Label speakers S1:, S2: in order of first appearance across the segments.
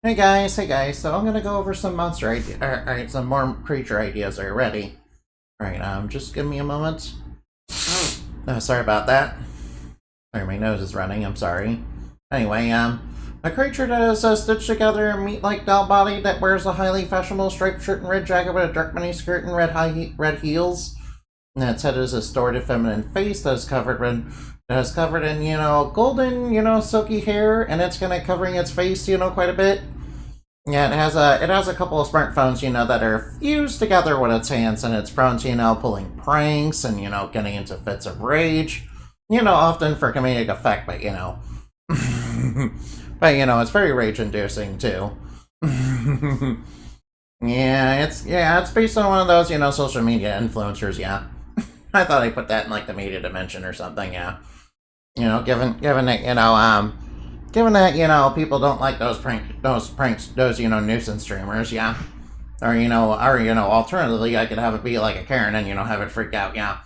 S1: Hey guys. So I'm gonna go over some monster idea. Alright, some more creature ideas. Are you ready? Alright, just give me a moment. Oh, sorry about that. Sorry, my nose is running. I'm sorry. Anyway, a creature that is stitched together in meat-like doll body that wears a highly fashionable striped shirt and red jacket with a dark mini skirt and red heels. And its head is a distorted feminine face that is covered in golden silky hair, and it's kind of covering its face quite a bit. Yeah, it has a couple of smartphones, that are fused together with its hands, and it's prone to, pulling pranks and, getting into fits of rage. Often for comedic effect, but it's very rage inducing too. It's based on one of those, social media influencers, yeah. I thought I'd put that in like the media dimension or something, yeah. Given that people don't like those nuisance streamers, yeah. Or alternatively, I could have it be like a Karen and have it freak out, yeah.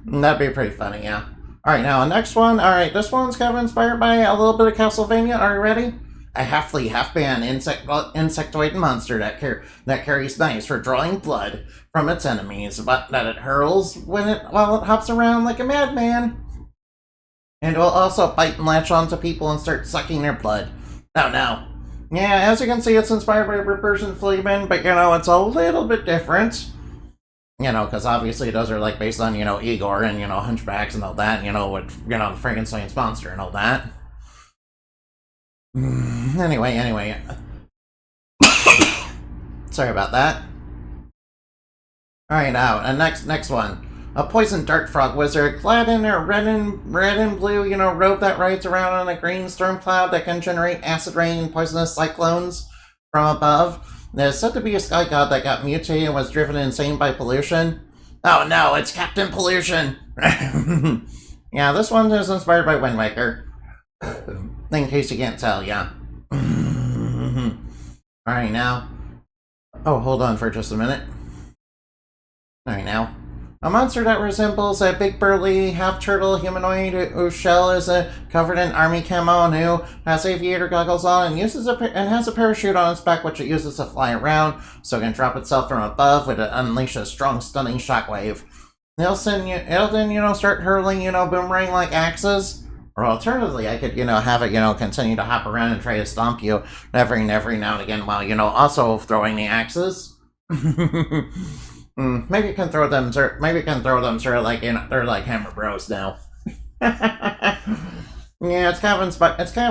S1: That'd be pretty funny, yeah. Alright, now, next one. Alright, this one's kind of inspired by a little bit of Castlevania. Are you ready? A halfly, half-man insectoid monster that carries knives for drawing blood from its enemies, but that it hurls while it hops around like a madman. And will also bite and latch onto people and start sucking their blood. Oh no. Yeah, as you can see, it's inspired by Rippers and Fleabane, but it's a little bit different. Because obviously those are like based on, Igor and, Hunchbacks and all that, with, the Frankenstein's monster and all that. Anyway. Sorry about that. Alright, now, next one. A poison dart frog wizard clad in a red and blue, robe that rides around on a green storm cloud that can generate acid rain and poisonous cyclones from above. There's said to be a sky god that got mutated and was driven insane by pollution. Oh no, it's Captain Pollution! Yeah, this one is inspired by Wind Waker. In case you can't tell, yeah. Alright, now. Oh, hold on for just a minute. Alright, now. A monster that resembles a big burly half-turtle humanoid whose shell is covered in army camo and who has aviator goggles on and has a parachute on its back which it uses to fly around so it can drop itself from above with unleash a strong stunning shockwave. It'll then start hurling boomerang like axes. Or alternatively, I could have it continue to hop around and try to stomp you every now and again while also throwing the axes. Maybe you can throw them, sir. Maybe you can throw them, sir. Like they're like Hammer Bros now. Yeah, it's kind of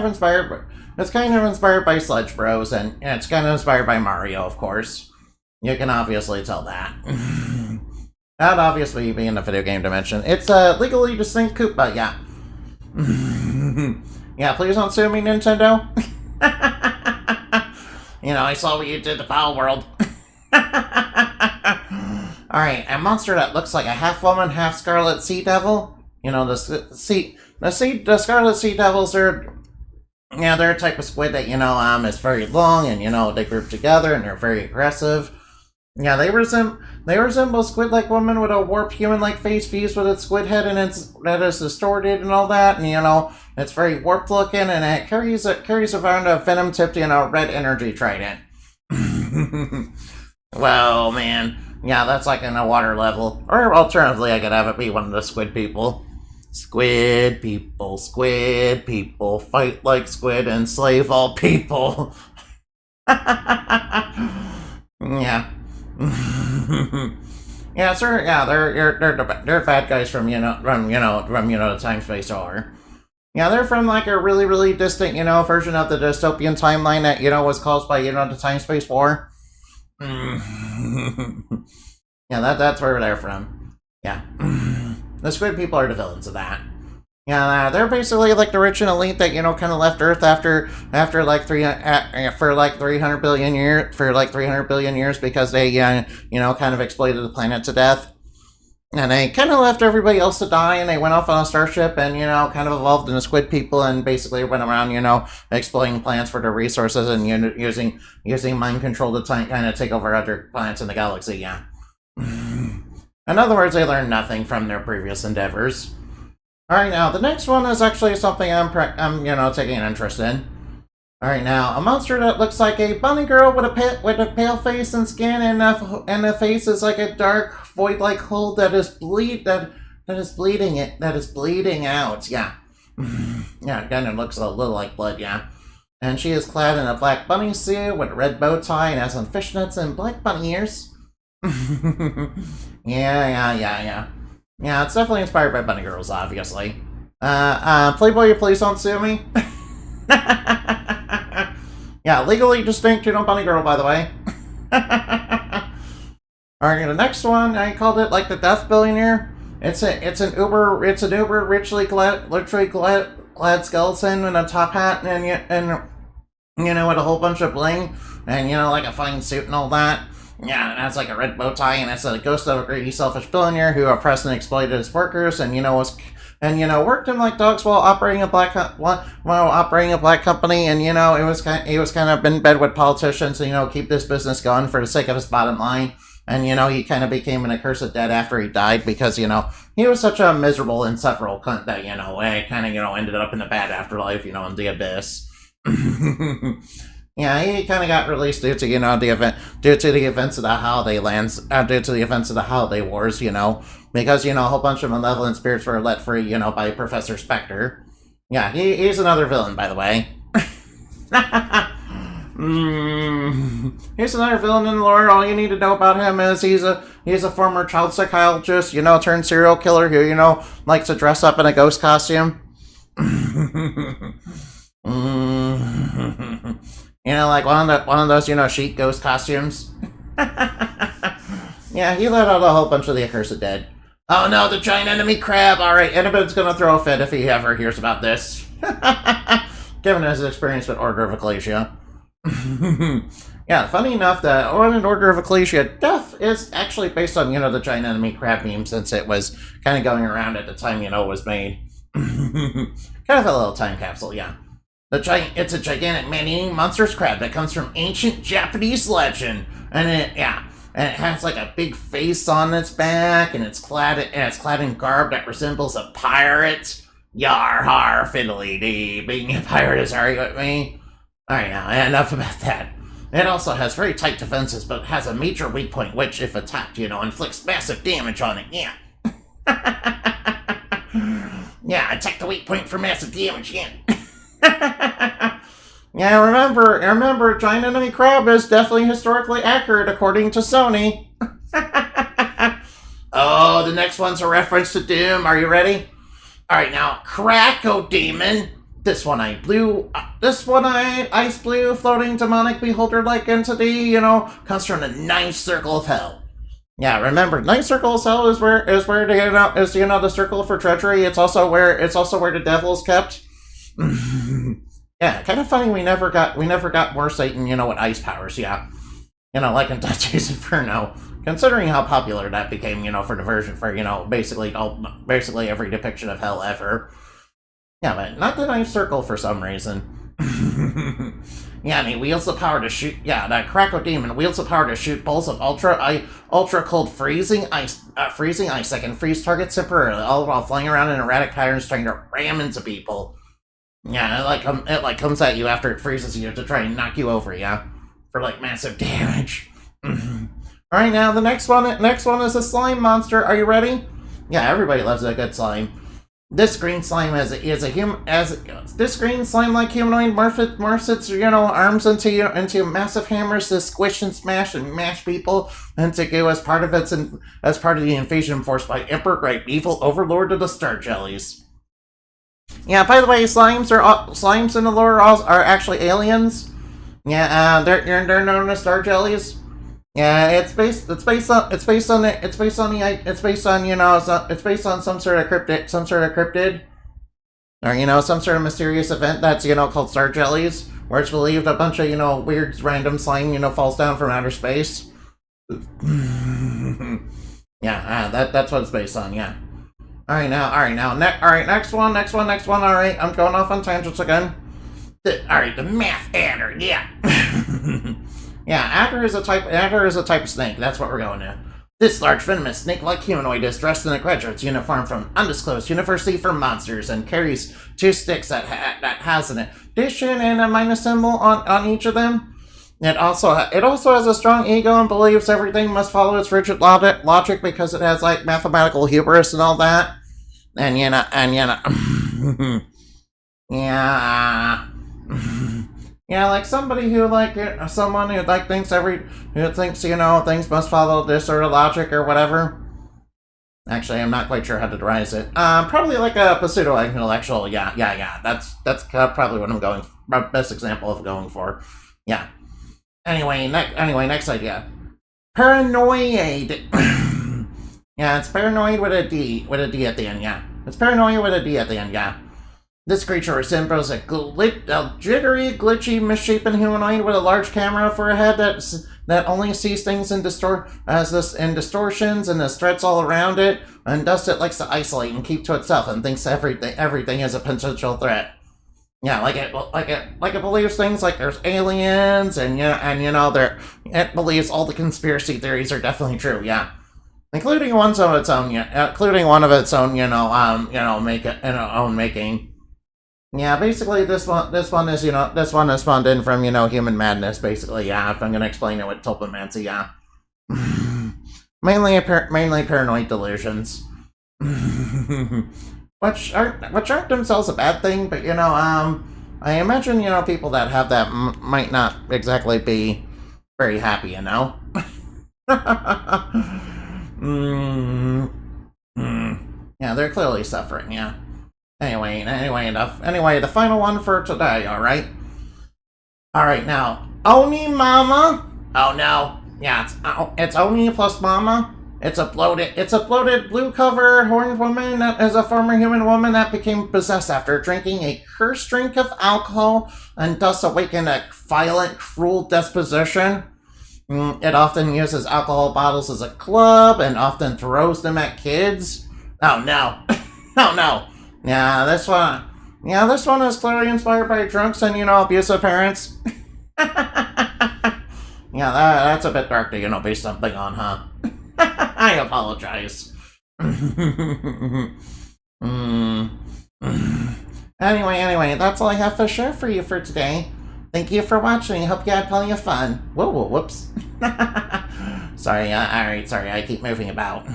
S1: inspired by Sludge Bros, and it's kind of inspired by Mario, of course. You can obviously tell that. That'd obviously be in the video game dimension. It's a legally distinct Koopa, yeah. Yeah, please don't sue me, Nintendo. I saw what you did to Power World. Alright, a monster that looks like a half woman, half scarlet sea devil. The scarlet sea devils are, they're a type of squid that, is very long and, they group together and they're very aggressive. Yeah, they resemble squid-like woman with a warped human-like face fused with its squid head and that is distorted and all that. And, it's very warped looking and it carries around a venom-tipped, red energy trident. Well, man. Yeah, that's like in a water level. Or alternatively, I could have it be one of the squid people. Squid people, fight like squid and slave all people. Yeah. Yeah, sir. Yeah, they're bad guys from the time space horror. Yeah, they're from like a really, really distant, version of the dystopian timeline that, was caused by, the time space war. Yeah, that's where they're from. Yeah. The squid people are the villains of that. Yeah, they're basically like the rich and elite that, kind of left Earth after like 300 billion years because they, kind of exploited the planet to death. And they kind of left everybody else to die, and they went off on a starship and, kind of evolved into squid people and basically went around, exploiting planets for their resources and using mind control to kind of take over other planets in the galaxy, yeah. In other words, they learned nothing from their previous endeavors. Alright, now, the next one is actually something I'm taking an interest in. Alright, now, a monster that looks like a bunny girl with a pale face and skin, and the face is like a dark, void-like hole that is bleeding out, yeah. Yeah, again, it looks a little like blood, yeah. And she is clad in a black bunny suit with a red bow tie and has on fishnets and black bunny ears. Yeah, it's definitely inspired by bunny girls, obviously. Playboy, please don't sue me. Yeah, legally distinct, bunny girl, by the way. Alright, the next one, I called it like the Death Billionaire. It's an uber richly clad skeleton in a top hat and with a whole bunch of bling and like a fine suit and all that. Yeah, and has like a red bow tie, and it's a ghost of a greedy, selfish billionaire who oppressed and exploited his workers, and worked him like dogs while operating a black company, and he was kind of in bed with politicians to keep this business going for the sake of his bottom line. And, he kind of became an accursed dead after he died because, he was such a miserable, insufferable cunt that, it kind of, ended up in a bad afterlife, in the abyss. Yeah, he kind of got released due to, due to the events of the Holiday Wars, because, a whole bunch of malevolent spirits were let free, by Professor Spectre. Yeah, he's another villain, by the way. He's another villain in the lore. All you need to know about him is he's a former child psychologist, turned serial killer who, likes to dress up in a ghost costume. Like one of those, chic ghost costumes. Yeah, he let out a whole bunch of the accursed dead. Oh no, the giant enemy crab! Alright, anybody's gonna throw a fit if he ever hears about this. Given his experience with Order of Ecclesia. Yeah, funny enough, the Order of Ecclesia death is actually based on, the giant enemy crab meme, since it was kind of going around at the time, it was made. Kind of a little time capsule, yeah. It's a gigantic man-eating monstrous crab that comes from ancient Japanese legend, and it has like a big face on its back, and it's clad in garb that resembles a pirate. Yar har fiddly dee, being a pirate is alright with me. Alright, now, enough about that. It also has very tight defenses, but has a major weak point, which, if attacked, inflicts massive damage on it, yeah. Yeah, attack the weak point for massive damage, yeah. Yeah, remember, giant enemy crab is definitely historically accurate according to Sony. Oh, the next one's a reference to Doom. Are you ready? Alright, now, Cracodemon. This one-eyed ice blue, floating demonic beholder-like entity, comes from the Ninth Circle of Hell. Yeah, remember, Ninth Circle of Hell is where the circle for treachery. It's also where the devil's kept. Yeah, kind of funny we never got more Satan, with ice powers, yeah. Like in Dante's Inferno. Considering how popular that became, for the version for, basically every depiction of hell ever. Yeah, but not the Ninth Circle for some reason. Yeah, and he wields the power to shoot. Yeah, that Cracodemon wields the power to shoot bolts of ultra cold freezing ice that can freeze targets temporarily, all while flying around in erratic patterns, trying to ram into people. Yeah, it comes at you after it freezes you to try and knock you over. Yeah, for massive damage. All right, now the next one is a slime monster. Are you ready? Yeah, everybody loves a good slime. This green slime this green slime-like humanoid morphs its arms into massive hammers to squish and smash and mash people into goo as part of the invasion forced by Emperor Grape, evil overlord of the Star Jellies. Yeah, by the way, slimes in the lore are actually aliens. Yeah, they're known as Star Jellies. Yeah, it's based on some sort of cryptid, or some sort of mysterious event that's called Star Jellies, where it's believed a bunch of weird random slime falls down from outer space. Yeah, that's what it's based on. Yeah. All right now. Next one. All right, I'm going off on tangents again. The math adder. Yeah. Yeah, adder is a type of snake. That's what we're going to. This large venomous snake-like humanoid is dressed in a graduate's uniform from undisclosed university for monsters and carries two sticks that has in it addition and a minus symbol on each of them. It also has a strong ego and believes everything must follow its rigid logic because it has like mathematical hubris and all that. And yeah. Yeah, like somebody who someone who thinks things must follow this sort of logic or whatever. Actually, I'm not quite sure how to devise it. Probably like a pseudo-intellectual. Yeah. That's probably what I'm going. Best example of going for. Yeah. Anyway, next idea. Paranoid. Yeah, it's paranoid with a D at the end. Yeah, it's paranoid with a D at the end. Yeah. This creature resembles a jittery, glitchy, misshapen humanoid with a large camera for a head that only sees things in distortions and has threats all around it, and thus it likes to isolate and keep to itself and thinks everything is a potential threat. Yeah, like it believes things like there's aliens and it believes all the conspiracy theories are definitely true. Yeah. Including one of its own, making. Yeah, basically this one is spawned in from, human madness, basically, yeah, if I'm gonna explain it with Tulpamancy, yeah. mainly paranoid delusions. which aren't themselves a bad thing, but, I imagine, people that have that might not exactly be very happy, Yeah, they're clearly suffering, yeah. Anyway, the final one for today, alright? Alright, now, Oni Mama? Oh no. Yeah, it's Oni plus Mama. It's a bloated blue cover horned woman that is a former human woman that became possessed after drinking a cursed drink of alcohol and thus awakened a violent, cruel disposition. It often uses alcohol bottles as a club and often throws them at kids. Oh no. Oh no. Yeah, this one is clearly inspired by drunks and, abusive parents. Yeah, that's a bit dark to, base something on, huh? I apologize. Anyway, that's all I have to share for you for today. Thank you for watching. I hope you had plenty of fun. Whoops. Sorry, I keep moving about.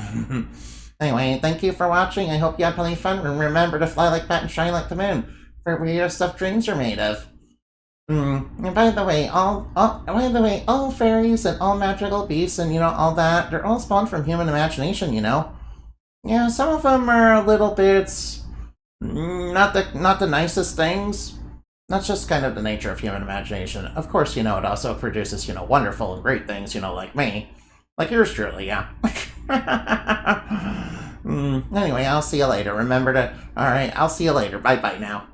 S1: Anyway, thank you for watching. I hope you had plenty of fun. And remember to fly like Bat and shine like the moon. For weird stuff dreams are made of. And by the way, all fairies and all magical beasts and, all that, they're all spawned from human imagination, Yeah, some of them are a little bit not the nicest things. That's just kind of the nature of human imagination. Of course, it also produces, wonderful and great things, like me. Like yours truly, yeah. Anyway, I'll see you later. Alright, I'll see you later. Bye-bye now.